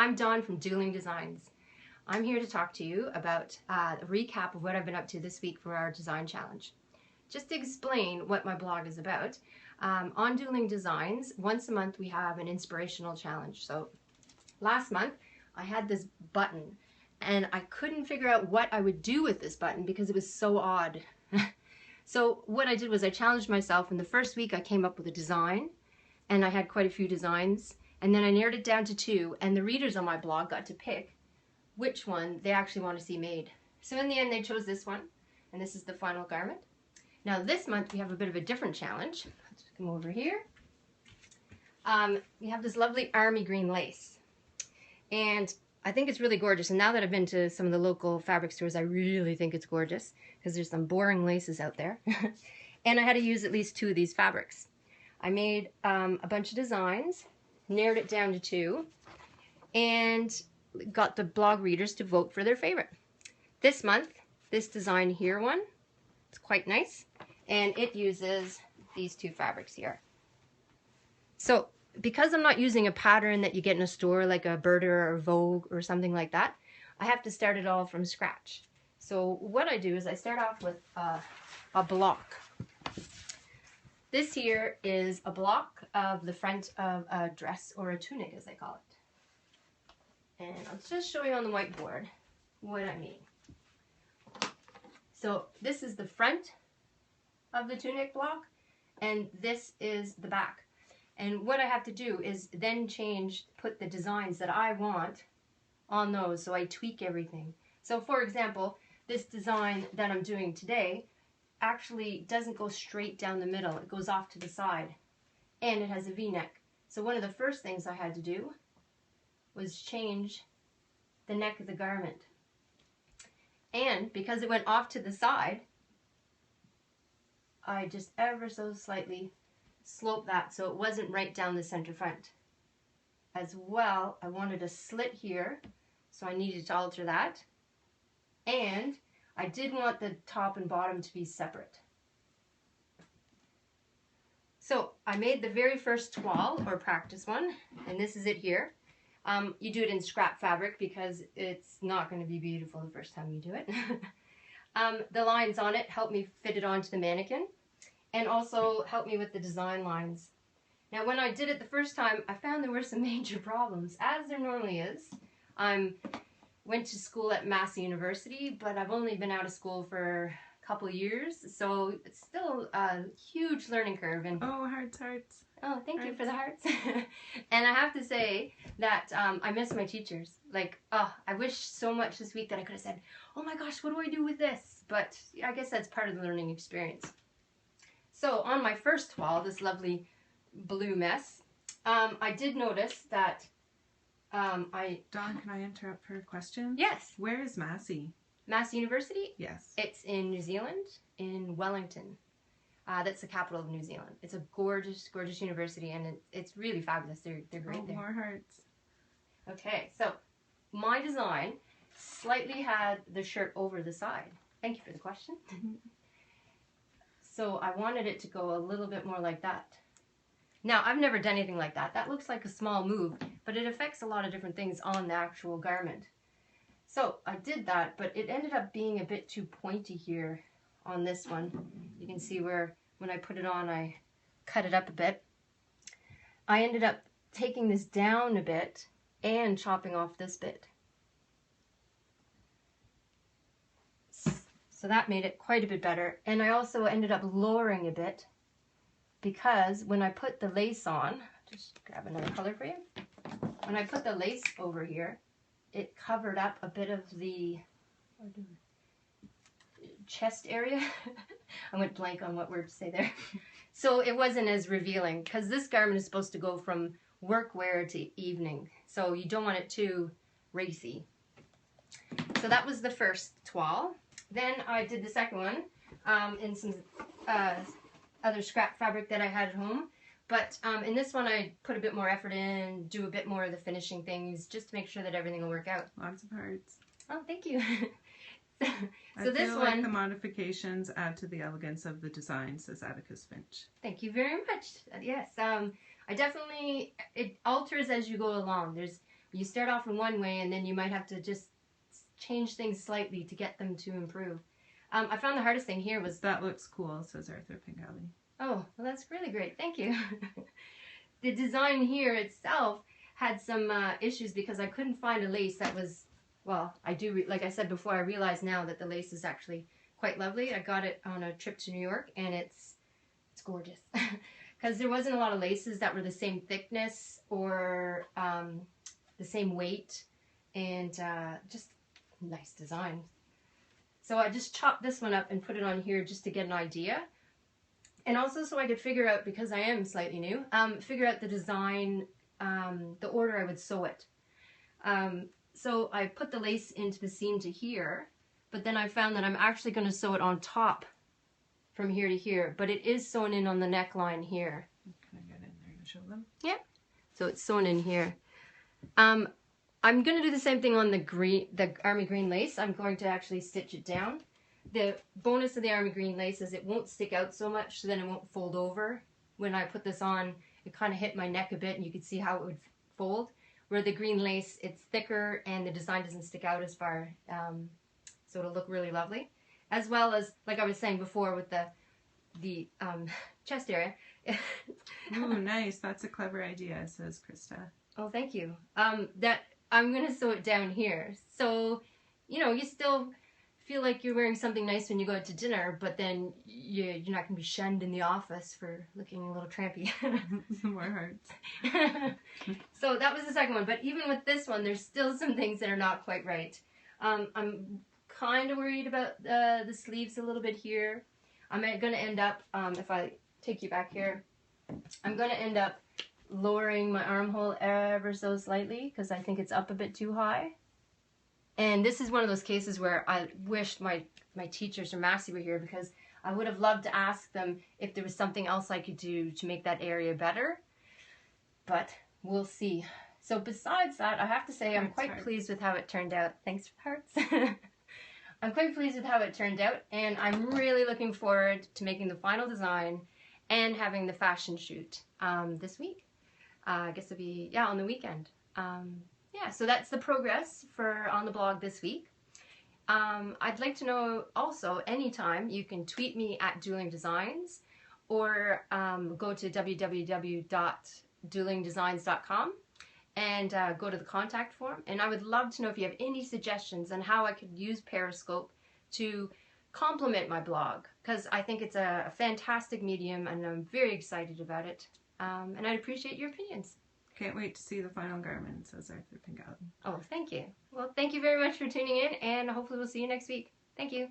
I'm Dawn from Dueling Designs. I'm here to talk to you about a recap of what I've been up to this week for our design challenge. Just to explain what my blog is about, on Dueling Designs, once a month we have an inspirational challenge. So last month I had this button and I couldn't figure out what I would do with this button because it was so odd. So what I did was I challenged myself, and the first week I came up with a design, and I had quite a few designs, and then I narrowed it down to 2, and the readers on my blog got to pick which one they actually want to see made. So in the end they chose this one, and this is the final garment. Now this month we have a bit of a different challenge. Let's come over here. We have this lovely army green lace, and I think it's really gorgeous, and now that I've been to some of the local fabric stores, I really think it's gorgeous because there's some boring laces out there. And I had to use at least 2 of these fabrics. I made a bunch of designs, narrowed it down to 2, and got the blog readers to vote for their favorite. This month, this design here one, it's quite nice, and it uses these 2 fabrics here. So because I'm not using a pattern that you get in a store like a Berter or Vogue or something like that, I have to start it all from scratch. So what I do is I start off with a block. This here is a block of the front of a dress, or a tunic as they call it. And I'll just show you on the whiteboard what I mean. So this is the front of the tunic block, and this is the back. And what I have to do is then put the designs that I want on those, so I tweak everything. So for example, this design that I'm doing today actually doesn't go straight down the middle. It goes off to the side, and it has a V-neck. So one of the first things I had to do was change the neck of the garment. And because it went off to the side, I just ever so slightly slope that so it wasn't right down the center front. As well, I wanted a slit here, so I needed to alter that. And I did want the top and bottom to be separate. So I made the very first toile, or practice one, and this is it here. You do it in scrap fabric because it's not going to be beautiful the first time you do it. The lines on it help me fit it onto the mannequin, and also help me with the design lines. Now when I did it the first time, I found there were some major problems, as there normally is. Went to school at Massey University, but I've only been out of school for a couple years, so it's still a huge learning curve. And oh, hearts. Oh, thank you for the hearts. And I have to say that I miss my teachers. Like, oh, I wish so much this week that I could have said, oh my gosh, what do I do with this? But I guess that's part of the learning experience. So on my first toile, this lovely blue mess, I did notice that Dawn, can I interrupt for a question? Yes. Where is Massey? Massey University? Yes. It's in New Zealand, in Wellington. That's the capital of New Zealand. It's a gorgeous, gorgeous university, and it's really fabulous. They're great there. More hearts. Okay, so my design slightly had the shirt over the side. Thank you for the question. So I wanted it to go a little bit more like that. Now, I've never done anything like that. That looks like a small move, but it affects a lot of different things on the actual garment. So I did that, but it ended up being a bit too pointy here on this one. You can see where when I put it on, I cut it up a bit. I ended up taking this down a bit and chopping off this bit. So that made it quite a bit better. And I also ended up lowering a bit because when I put the lace on, just grab another color for you. When I put the lace over here, it covered up a bit of the chest area. I went blank on what word to say there. So it wasn't as revealing because this garment is supposed to go from workwear to evening. So you don't want it too racy. So that was the first toile. Then I did the second one in some other scrap fabric that I had at home. But in this one I put a bit more effort in, do a bit more of the finishing things just to make sure that everything will work out. Lots of hearts. Oh, thank you. So this one, like the modifications add to the elegance of the design, says Atticus Finch. Thank you very much. Yes, I definitely, it alters as you go along. You start off in one way and then you might have to just change things slightly to get them to improve. I found the hardest thing here was... That looks cool, says Arthur Pingali. Oh, well, that's really great. Thank you. The design here itself had some issues because I couldn't find a lace that was, well, like I said before, I realize now that the lace is actually quite lovely. I got it on a trip to New York, and it's gorgeous. Because there wasn't a lot of laces that were the same thickness or the same weight, and just nice design. So I just chopped this one up and put it on here just to get an idea. And also so I could figure out, because I am slightly new, figure out the design, the order I would sew it. So I put the lace into the seam to here, but then I found that I'm actually going to sew it on top from here to here, but it is sewn in on the neckline here. Can I get in there and show them? Yeah. So it's sewn in here. I'm going to do the same thing on the army green lace. I'm going to actually stitch it down. The bonus of the army green lace is it won't stick out so much, so then it won't fold over. When I put this on, it kind of hit my neck a bit, and you could see how it would fold. Where the green lace, it's thicker, and the design doesn't stick out as far, so it'll look really lovely. As well as, like I was saying before, with the chest area. Ooh, nice. That's a clever idea, says Krista. Oh, thank you. That I'm going to sew it down here. So, you know, you still feel like you're wearing something nice when you go out to dinner, but then you're not going to be shunned in the office for looking a little trampy. Some more hearts. So that was the second one. But even with this one, there's still some things that are not quite right. I'm kind of worried about the sleeves a little bit here. I'm going to end up, if I take you back here, I'm going to end up lowering my armhole ever so slightly because I think it's up a bit too high. And this is one of those cases where I wished my teachers or Massey were here, because I would have loved to ask them if there was something else I could do to make that area better. But we'll see. So besides that, I have to say I'm quite pleased with how it turned out. Thanks for hearts. I'm quite pleased with how it turned out, and I'm really looking forward to making the final design and having the fashion shoot this week. I guess it'll be, yeah, on the weekend. Yeah, so that's the progress for on the blog this week. I'd like to know also, anytime you can tweet me at Dueling Designs, or go to www.duelingdesigns.com and go to the contact form. And I would love to know if you have any suggestions on how I could use Periscope to complement my blog, because I think it's a fantastic medium and I'm very excited about it. And I'd appreciate your opinions. Can't wait to see the final garment, says Arthur Pingali. Oh, thank you. Well, thank you very much for tuning in, and hopefully we'll see you next week. Thank you.